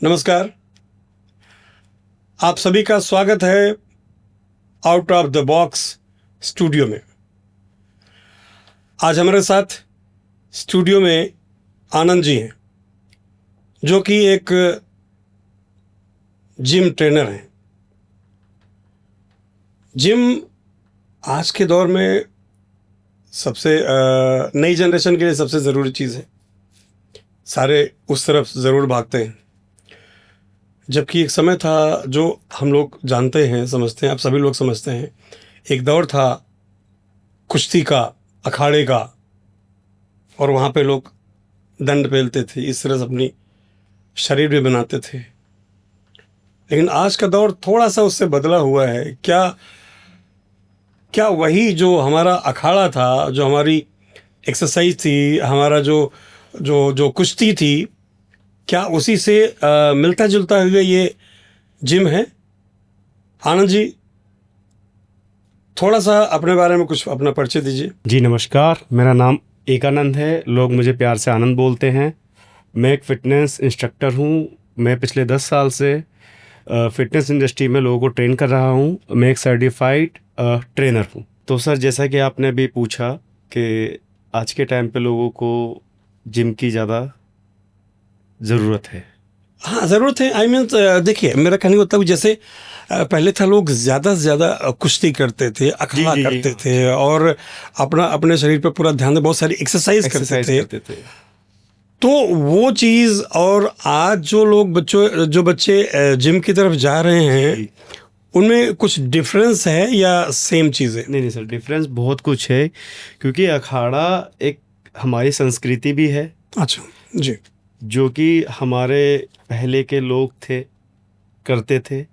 नमस्कार। आप सभी का स्वागत है out of the box studio में। आज हमारे साथ स्टूडियो में आनंद जी हैं, जो कि एक जिम ट्रेनर हैं। जिम आज के दौर में सबसे नई जनरेशन के लिए सबसे ज़रूरी चीज़ है। सारे उस तरफ ज़रूर भागते हैं, जबकि एक समय था जो हम लोग जानते हैं, समझते हैं, आप सभी लोग समझते हैं। एक दौर था कुश्ती का, अखाड़े का, और वहाँ पे लोग दंड पेलते थे, इस तरह से अपनी शरीर भी बनाते थे। लेकिन आज का दौर थोड़ा सा उससे बदला हुआ है। क्या वही जो हमारा अखाड़ा था, जो हमारी एक्सरसाइज थी, हमारा जो जो जो कुश्ती थी, क्या उसी से मिलता जुलता हुआ ये जिम है? आनंद जी, थोड़ा सा अपने बारे में कुछ अपना परिचय दीजिए। जी नमस्कार, मेरा नाम एकानंद है। लोग मुझे प्यार से आनंद बोलते हैं। मैं एक फ़िटनेस इंस्ट्रक्टर हूँ। मैं पिछले 10 साल से फ़िटनेस इंडस्ट्री में लोगों को ट्रेन कर रहा हूँ। मैं एक सर्टिफाइड ट्रेनर हूँ। तो सर, जैसा कि आपने अभी पूछा कि आज के टाइम पे लोगों को जिम की ज़्यादा ज़रूरत है। हाँ, ज़रूरत है। आई मीन, देखिए, मेरा कहने का मतलब जैसे पहले था, लोग ज़्यादा से ज़्यादा कुश्ती करते थे, अखाड़ा जी। करते थे, और अपने शरीर पर पूरा ध्यान दे, बहुत सारी एक्सरसाइज करते थे। तो वो चीज़ और आज जो लोग जो बच्चे जिम की तरफ जा रहे हैं, उनमें कुछ डिफरेंस है या सेम चीज़ है? नहीं सर, डिफरेंस बहुत कुछ है, क्योंकि अखाड़ा एक हमारी संस्कृति भी है। अच्छा जी। जो कि हमारे पहले के लोग थे, करते थे,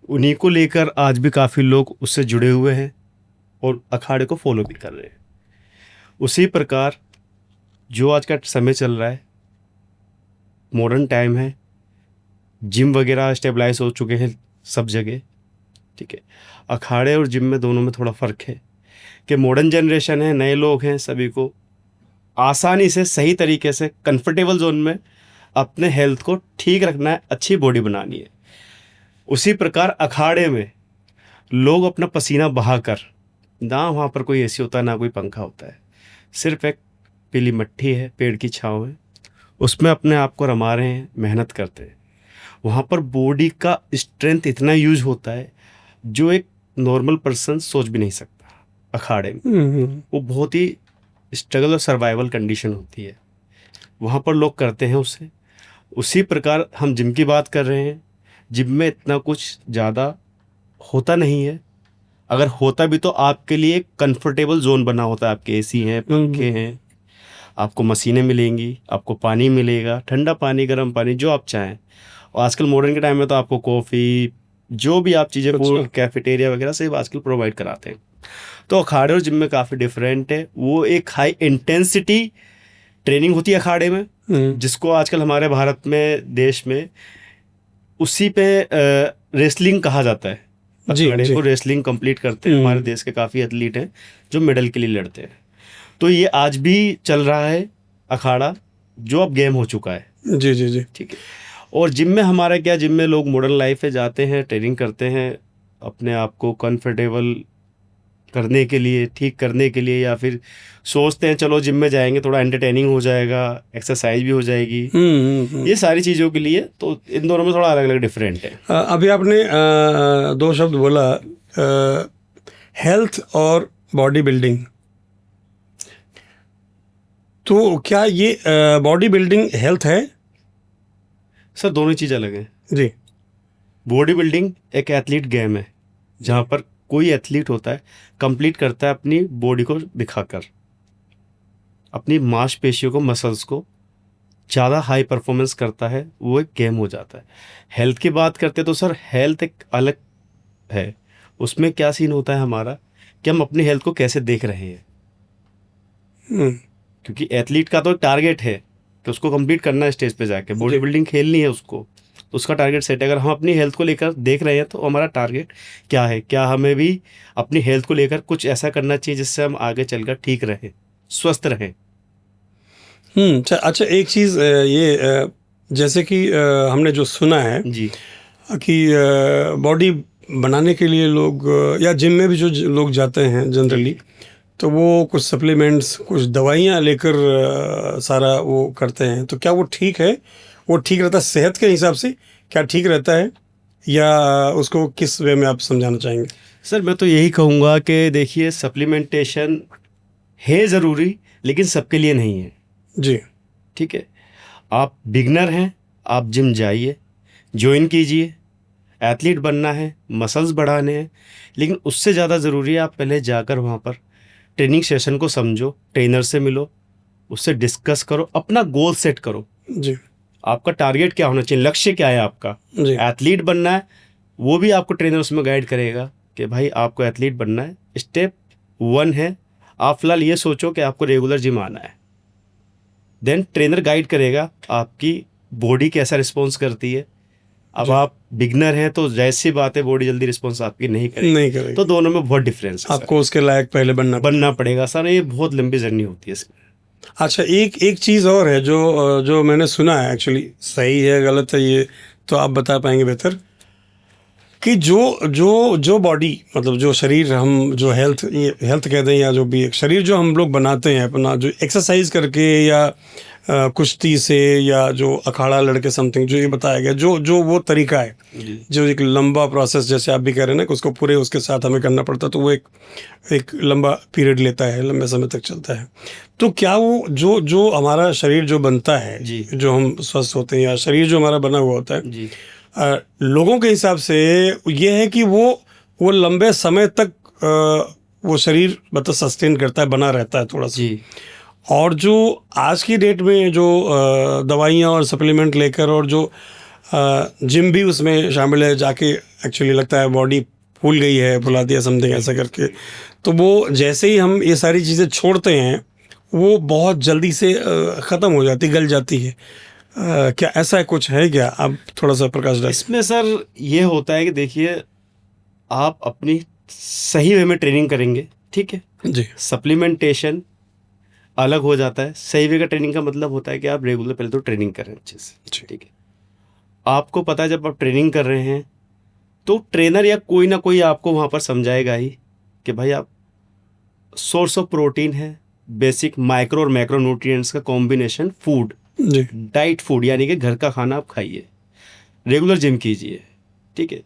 उन्हीं को लेकर आज भी काफ़ी लोग उससे जुड़े हुए हैं और अखाड़े को फॉलो भी कर रहे हैं। उसी प्रकार जो आज का समय चल रहा है, मॉडर्न टाइम है, जिम वगैरह स्टेबलाइज हो चुके हैं सब जगह, ठीक है। अखाड़े और जिम में दोनों में थोड़ा फ़र्क है कि मॉडर्न जनरेशन है, नए लोग हैं, सभी को आसानी से सही तरीके से कंफर्टेबल जोन में अपने हेल्थ को ठीक रखना है, अच्छी बॉडी बनानी है। उसी प्रकार अखाड़े में लोग अपना पसीना बहाकर, ना वहाँ पर कोई एसी होता है, ना कोई पंखा होता है, सिर्फ एक पीली मट्टी है, पेड़ की छाँव है, उसमें अपने आप को रमा रहे हैं, मेहनत करते हैं। वहाँ पर बॉडी का स्ट्रेंथ इतना यूज होता है जो एक नॉर्मल पर्सन सोच भी नहीं सकता। अखाड़े में वो बहुत ही स्ट्रगल और सर्वाइवल कंडीशन होती है, वहाँ पर लोग करते हैं उससे। उसी प्रकार हम जिम की बात कर रहे हैं। जिम में इतना कुछ ज़्यादा होता नहीं है, अगर होता भी तो आपके लिए एक कंफर्टेबल जोन बना होता है। आपके एसी हैं, पंखे हैं, आपको मशीनें मिलेंगी, आपको पानी मिलेगा, ठंडा पानी, गर्म पानी, जो आप चाहें। और आजकल मॉडर्न के टाइम में तो आपको कॉफ़ी, जो भी आप चीज़ें, फूड, कैफेटेरिया वगैरह सब आजकल प्रोवाइड कराते हैं। तो अखाड़े और जिम में काफ़ी डिफरेंट है। वो एक हाई इंटेंसिटी ट्रेनिंग होती है अखाड़े में, जिसको आजकल हमारे भारत में, देश में, उसी पे रेसलिंग कहा जाता है। अखाड़े को रेसलिंग कंप्लीट करते हैं। हमारे देश के काफ़ी एथलीट हैं जो मेडल के लिए लड़ते हैं। तो ये आज भी चल रहा है अखाड़ा, जो अब गेम हो चुका है। जी, ठीक है। और जिम में हमारा क्या, जिम में लोग मॉडर्न लाइफ में जाते हैं, ट्रेनिंग करते हैं अपने आप को कंफर्टेबल करने के लिए, ठीक करने के लिए, या फिर सोचते हैं चलो जिम में जाएंगे, थोड़ा एंटरटेनिंग हो जाएगा, एक्सरसाइज भी हो जाएगी, ये सारी चीज़ों के लिए। तो इन दोनों में थोड़ा अलग अलग डिफरेंट है। अभी आपने दो शब्द बोला, हेल्थ और बॉडी बिल्डिंग। तो क्या ये बॉडी बिल्डिंग हेल्थ है? सर, दोनों चीज़ अलग है जी। बॉडी बिल्डिंग एक एथलीट गेम है, जहाँ पर कोई एथलीट होता है, कंप्लीट करता है अपनी बॉडी को दिखाकर, अपनी मांसपेशियों को, मसल्स को ज़्यादा हाई परफॉर्मेंस करता है, वो एक गेम हो जाता है। हेल्थ की बात करते तो सर, हेल्थ एक अलग है। उसमें क्या सीन होता है हमारा, कि हम अपनी हेल्थ को कैसे देख रहे हैं। क्योंकि एथलीट का तो टारगेट है कि उसको कंप्लीट करना है स्टेज पे जाके, बॉडी बिल्डिंग खेलनी है उसको, तो उसका टारगेट सेट है। अगर हम अपनी हेल्थ को लेकर देख रहे हैं तो हमारा टारगेट क्या है, क्या हमें भी अपनी हेल्थ को लेकर कुछ ऐसा करना चाहिए जिससे हम आगे चलकर ठीक रहें, स्वस्थ रहें। अच्छा, एक चीज़ ये जैसे कि हमने जो सुना है जी कि बॉडी बनाने के लिए लोग या जिम में भी जो लोग जाते हैं जनरली, तो वो कुछ सप्लीमेंट्स, कुछ दवाइयाँ लेकर सारा वो करते हैं। तो क्या वो ठीक है? वो ठीक रहता है सेहत के हिसाब से? क्या ठीक रहता है, या उसको किस वे में आप समझाना चाहेंगे? सर, मैं तो यही कहूँगा कि देखिए, सप्लीमेंटेशन है ज़रूरी, लेकिन सबके लिए नहीं है। जी। ठीक है, आप बिगनर हैं, आप जिम जाइए, ज्वाइन कीजिए। एथलीट बनना है, मसल्स बढ़ाने हैं, लेकिन उससे ज़्यादा ज़रूरी है आप पहले जाकर वहाँ पर ट्रेनिंग सेशन को समझो, ट्रेनर से मिलो, उससे डिस्कस करो, अपना गोल सेट करो। जी। आपका टारगेट क्या होना चाहिए, लक्ष्य क्या है आपका? जी। एथलीट बनना है, वो भी आपको ट्रेनर उसमें गाइड करेगा कि भाई आपको एथलीट बनना है। स्टेप 1 है, आप फिलहाल ये सोचो कि आपको रेगुलर जिम आना है। देन ट्रेनर गाइड करेगा आपकी बॉडी कैसा रिस्पॉन्स करती है। अब जी। आप बिगनर हैं तो जैसी बात है, बॉडी जल्दी रिस्पॉन्स आपकी नहीं करेगी। नहीं करेगी। तो दोनों में बहुत डिफरेंस है सर। आपको उसके लायक पहले बनना पड़ेगा सर, ये बहुत लंबी जर्नी होती है इसमें। अच्छा, एक एक चीज़ और है जो मैंने सुना है, एक्चुअली सही है गलत है ये तो आप बता पाएंगे बेहतर, कि जो जो जो बॉडी, मतलब जो शरीर, हम जो हेल्थ, ये हेल्थ कहते हैं या जो भी एक शरीर जो हम लोग बनाते हैं अपना, जो एक्सरसाइज करके या कुश्ती से या जो अखाड़ा लड़के समथिंग, जो ये बताया गया, जो जो वो तरीका है, जो एक लंबा प्रोसेस, जैसे आप भी कह रहे हैं ना कि उसको पूरे उसके साथ हमें करना पड़ता है, तो वो एक लंबा पीरियड लेता है, लंबे समय तक चलता है। तो क्या वो जो जो हमारा शरीर जो बनता है, जी। जो हम स्वस्थ होते हैं या शरीर जो हमारा बना हुआ होता है, जी लोगों के हिसाब से ये है कि वो लंबे समय तक वो शरीर मतलब सस्टेन करता है, बना रहता है थोड़ा सा। जी और जो आज की डेट में जो दवाइयाँ और सप्लीमेंट लेकर, और जो जिम भी उसमें शामिल है, जाके एक्चुअली लगता है बॉडी फूल गई है, फुला दिया समथिंग ऐसा करके, तो वो जैसे ही हम ये सारी चीज़ें छोड़ते हैं, वो बहुत जल्दी से ख़त्म हो जाती, गल जाती है। क्या ऐसा कुछ है क्या? आप थोड़ा सा प्रकाश डालें। इसमें सर ये होता है कि देखिए, आप अपनी सही वे में ट्रेनिंग करेंगे, ठीक है। जी। सप्लीमेंटेशन अलग हो जाता है। सही वे का ट्रेनिंग का मतलब होता है कि आप रेगुलर पहले तो ट्रेनिंग करें अच्छे से, जी। ठीक है। आपको पता है जब आप ट्रेनिंग कर रहे हैं तो ट्रेनर या कोई ना कोई आपको वहाँ पर समझाएगा ही कि भाई आप सोर्स ऑफ प्रोटीन है, बेसिक माइक्रो और मैक्रो न्यूट्रिएंट्स का कॉम्बिनेशन फूड, जी। डाइट फूड, यानी कि घर का खाना आप खाइए, रेगुलर जिम कीजिए, ठीक है।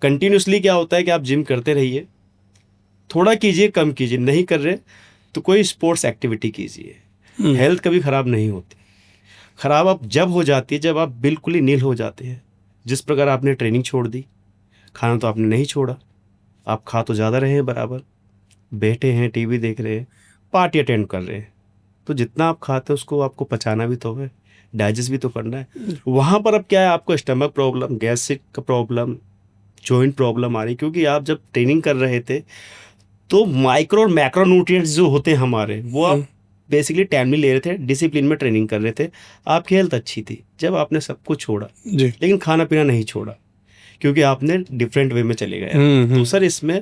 कंटिन्यूसली क्या होता है कि आप जिम करते रहिए, थोड़ा कीजिए, कम कीजिए, नहीं कर रहे तो कोई स्पोर्ट्स एक्टिविटी कीजिए। हेल्थ कभी ख़राब नहीं होती। ख़राब अब जब हो जाती है जब आप बिल्कुल ही नील हो जाते हैं। जिस प्रकार आपने ट्रेनिंग छोड़ दी, खाना तो आपने नहीं छोड़ा, आप खा तो ज़्यादा रहे हैं बराबर, बैठे हैं टीवी देख रहे हैं, पार्टी अटेंड कर रहे हैं, तो जितना आप खाते हैं उसको आपको पचाना भी तो है, डाइजेस्ट भी तो करना है। वहाँ पर अब क्या है, आपको स्टमक प्रॉब्लम, गैस्ट्रिक का प्रॉब्लम, जॉइंट प्रॉब्लम आ रही, क्योंकि आप जब ट्रेनिंग कर रहे थे तो माइक्रो और मैक्रो न्यूट्रिएंट्स जो होते हैं हमारे, वो आप बेसिकली टाइमली ले रहे थे, डिसिप्लिन में ट्रेनिंग कर रहे थे, आपकी हेल्थ अच्छी थी। जब आपने सब कुछ छोड़ा, जी। लेकिन खाना पीना नहीं छोड़ा, क्योंकि आपने डिफरेंट वे में चले गए, तो सर इसमें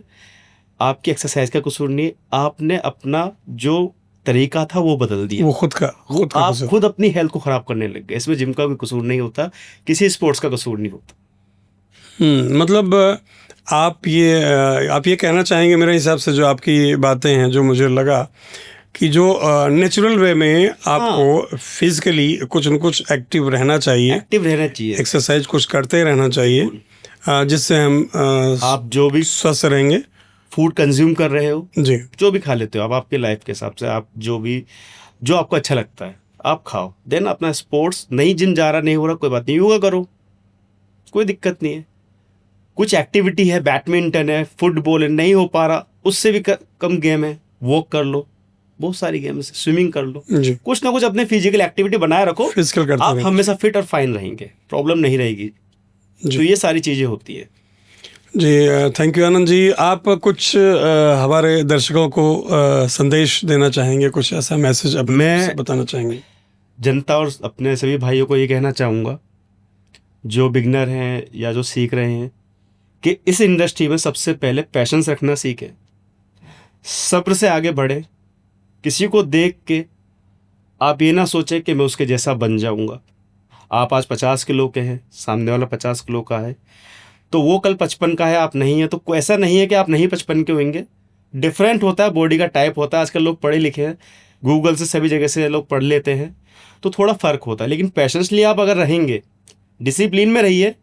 आपकी एक्सरसाइज का कसूर नहीं, आपने अपना जो तरीका था वो बदल दिया, वो खुद का आप कसूर। खुद अपनी हेल्थ को खराब करने लग गए। इसमें जिम का कोई कसूर नहीं होता, किसी स्पोर्ट्स का कसूर नहीं होता। मतलब आप ये कहना चाहेंगे मेरे हिसाब से, जो आपकी बातें हैं, जो मुझे लगा कि जो नेचुरल वे में आपको फिजिकली कुछ न कुछ एक्टिव रहना चाहिए, एक्टिव रहना चाहिए, एक्सरसाइज कुछ करते रहना चाहिए, जिससे हम आप जो भी स्वस्थ रहेंगे। फूड कंज्यूम कर रहे हो, जी। जो भी खा लेते हो, आप आपके लाइफ के हिसाब से, आप जो आपको अच्छा लगता है आप खाओ। देन अपना स्पोर्ट्स, नहीं जिम जा रहा, नहीं हो रहा, कोई बात नहीं, योगा करो, कोई दिक्कत नहीं है। कुछ एक्टिविटी है, बैडमिंटन है, फुटबॉल है, नहीं हो पा रहा, उससे भी कम गेम है, वॉक कर लो, बहुत सारी गेम है, स्विमिंग कर लो, जी। कुछ ना कुछ अपने फिजिकल एक्टिविटी बनाए रखो, फिजिकल करते आप रहें। हमेशा फिट और फाइन रहेंगे, प्रॉब्लम नहीं रहेगी। जी। तो ये सारी चीज़ें होती है। जी, थैंक यू आनंद जी। आप कुछ हमारे दर्शकों को संदेश देना चाहेंगे, कुछ ऐसा मैसेज अब मैं बताना चाहेंगे? जनता और अपने सभी भाइयों को ये कहना चाहूँगा, जो बिगनर हैं या जो सीख रहे हैं, कि इस इंडस्ट्री में सबसे पहले पैशंस रखना सीखें, सब्र से आगे बढ़े। किसी को देख के आप ये ना सोचें कि मैं उसके जैसा बन जाऊंगा। आप आज 50 किलो के हैं, सामने वाला 50 किलो का है, तो वो कल 55 का है, आप नहीं है, तो ऐसा नहीं है कि आप नहीं 55 के होंगे। डिफरेंट होता है, बॉडी का टाइप होता है। आजकल लोग पढ़े लिखे हैं, गूगल से सभी जगह से लोग पढ़ लेते हैं, तो थोड़ा फ़र्क होता है। लेकिन पेशेंसली आप अगर रहेंगे, डिसिप्लिन में रहिए,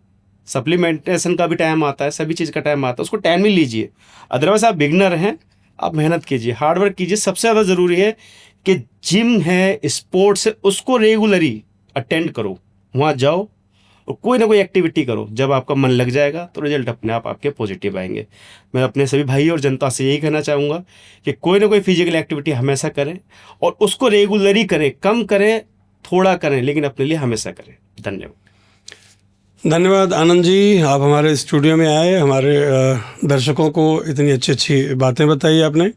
सप्लीमेंटेशन का भी टाइम आता है, सभी चीज़ का टाइम आता है, उसको टाइम ही लीजिए। अदरवाइज आप बिगनर हैं, आप मेहनत कीजिए, हार्डवर्क कीजिए। सबसे ज़्यादा ज़रूरी है कि जिम है, स्पोर्ट्स है, उसको रेगुलरी अटेंड करो, वहाँ जाओ और कोई ना कोई एक्टिविटी करो। जब आपका मन लग जाएगा तो रिजल्ट अपने आप आपके पॉजिटिव आएंगे। मैं अपने सभी भाई और जनता से यही कहना चाहूँगा कि कोई ना कोई फिजिकल एक्टिविटी हमेशा करें और उसको रेगुलरी करें, कम करें, थोड़ा करें, लेकिन अपने लिए हमेशा करें। धन्यवाद। धन्यवाद आनंद जी, आप हमारे स्टूडियो में आए, हमारे दर्शकों को इतनी अच्छी अच्छी बातें बताई आपने।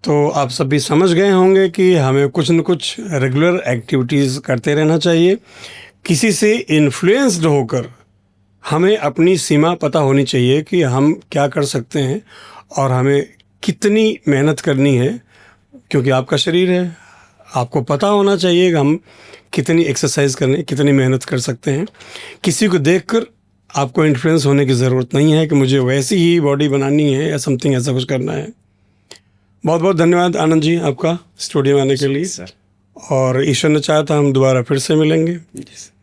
तो आप सभी समझ गए होंगे कि हमें कुछ न कुछ रेगुलर एक्टिविटीज़ करते रहना चाहिए। किसी से इन्फ्लुएंस्ड होकर हमें अपनी सीमा पता होनी चाहिए कि हम क्या कर सकते हैं और हमें कितनी मेहनत करनी है, क्योंकि आपका शरीर है, आपको पता होना चाहिए कि हम कितनी एक्सरसाइज करने, कितनी मेहनत कर सकते हैं। किसी को देखकर आपको इन्फ्लुएंस होने की ज़रूरत नहीं है कि मुझे वैसी ही बॉडी बनानी है या समथिंग ऐसा कुछ करना है। बहुत बहुत धन्यवाद आनंद जी आपका स्टूडियो में आने के लिए, सर। और ईश्वर ने चाहा था हम दोबारा फिर से मिलेंगे। जी सर।